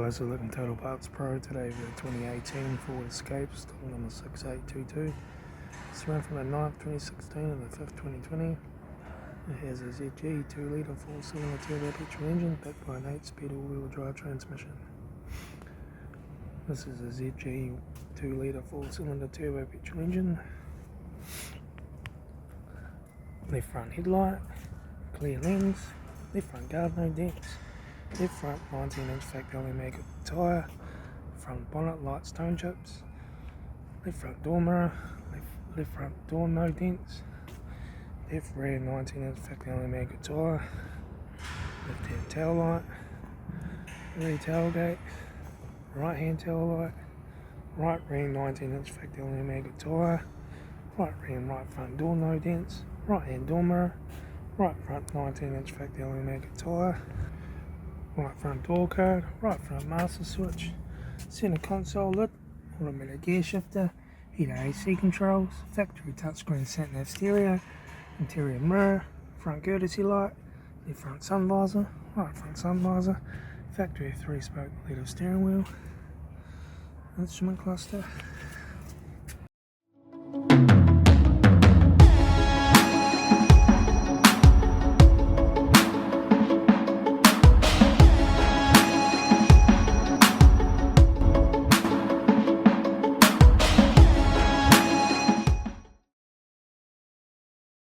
Hello, so looking Total Parts Pro today with the 2018 Ford Escape, stock number 6822. It's run from the 9th 2016 and the 5th 2020. It has a ZG 2-litre 4-cylinder turbo petrol engine backed by an 8-speed all-wheel drive transmission. This is a ZG 2-litre 4-cylinder turbo petrol engine. Left front headlight, clear lens, left front guard no dents, left front 19-inch factory maggot tyre, front bonnet light stone chips, left front door mirror, left front door no dents, left rear 19-inch factory maggot tyre, left hand tail light, rear tailgate, right hand tail light, right rear 19-inch factory maggot tyre, right rear and right front door no dents, right hand door mirror, right front 19-inch factory maggot tyre, right front door card, right front master switch, center console lid, automatic gear shifter, heater AC controls, factory touchscreen sat-nav stereo, interior mirror, front courtesy light, left front sun visor, right front sun visor, factory 3-spoke leather steering wheel, instrument cluster.